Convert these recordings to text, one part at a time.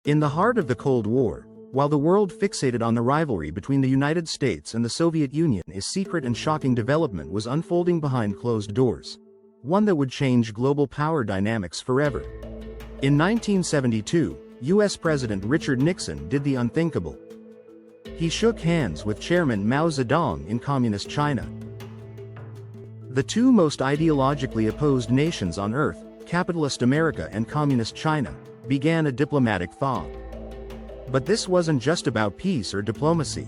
In the heart of the Cold War, while the world fixated on the rivalry between the United States and the Soviet Union, a secret and shocking development was unfolding behind closed doors. One that would change global power dynamics forever. In 1972, US President Richard Nixon did the unthinkable. He shook hands with Chairman Mao Zedong in Communist China. The two most ideologically opposed nations on Earth, capitalist America and Communist China, began a diplomatic thaw. But this wasn't just about peace or diplomacy.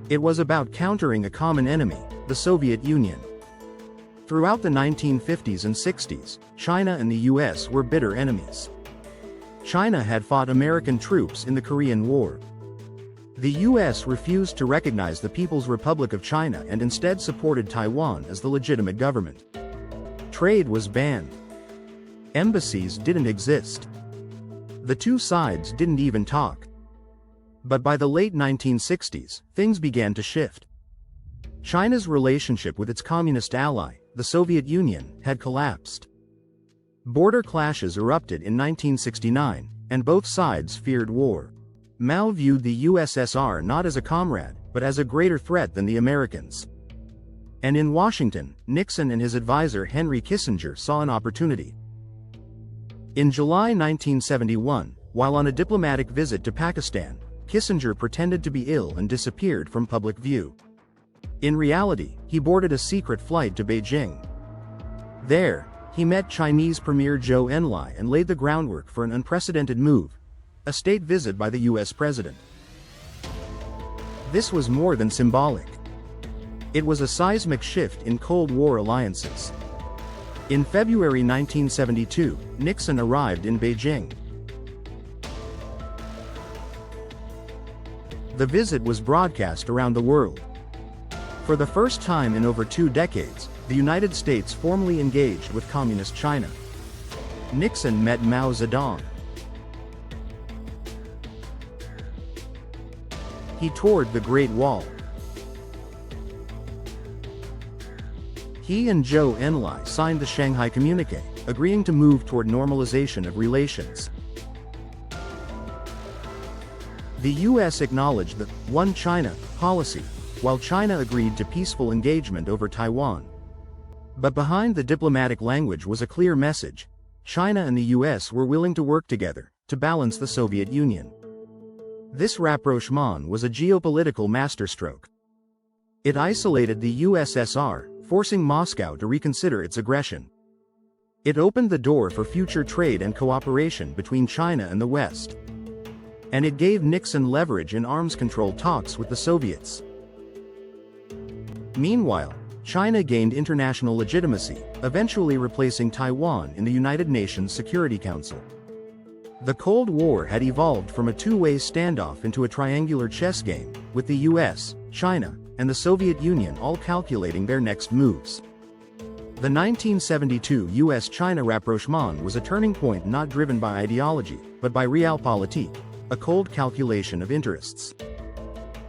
It was about countering a common enemy, the Soviet Union. Throughout the 1950s and 60s, China and the US were bitter enemies. China had fought American troops in the Korean War. The US refused to recognize the People's Republic of China and instead supported Taiwan as the legitimate government. Trade was banned. Embassies didn't exist. The two sides didn't even talk. But by the late 1960s, things began to shift. China's relationship with its communist ally, the Soviet Union, had collapsed. Border clashes erupted in 1969, and both sides feared war. Mao viewed the USSR not as a comrade, but as a greater threat than the Americans. And in Washington, Nixon and his advisor Henry Kissinger saw an opportunity. In July 1971, while on a diplomatic visit to Pakistan, Kissinger pretended to be ill and disappeared from public view. In reality, he boarded a secret flight to Beijing. There, he met Chinese Premier Zhou Enlai and laid the groundwork for an unprecedented move, a state visit by the US president. This was more than symbolic. It was a seismic shift in Cold War alliances. In February 1972, Nixon arrived in Beijing. The visit was broadcast around the world. For the first time in over 2 decades, the United States formally engaged with Communist China. Nixon met Mao Zedong. He toured the Great Wall. He and Zhou Enlai signed the Shanghai Communique, agreeing to move toward normalization of relations. The US acknowledged the One China policy, while China agreed to peaceful engagement over Taiwan. But behind the diplomatic language was a clear message: China and the US were willing to work together, to balance the Soviet Union. This rapprochement was a geopolitical masterstroke. It isolated the USSR, forcing Moscow to reconsider its aggression. It opened the door for future trade and cooperation between China and the West. And it gave Nixon leverage in arms control talks with the Soviets. Meanwhile, China gained international legitimacy, eventually replacing Taiwan in the United Nations Security Council. The Cold War had evolved from a two-way standoff into a triangular chess game, with the US, China, and the Soviet Union all calculating their next moves. The 1972 US-China rapprochement was a turning point not driven by ideology, but by Realpolitik, a cold calculation of interests.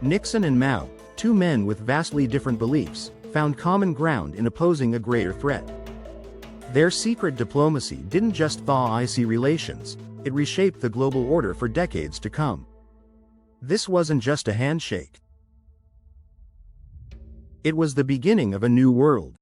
Nixon and Mao, two men with vastly different beliefs, found common ground in opposing a greater threat. Their secret diplomacy didn't just thaw icy relations, it reshaped the global order for decades to come. This wasn't just a handshake. It was the beginning of a new world.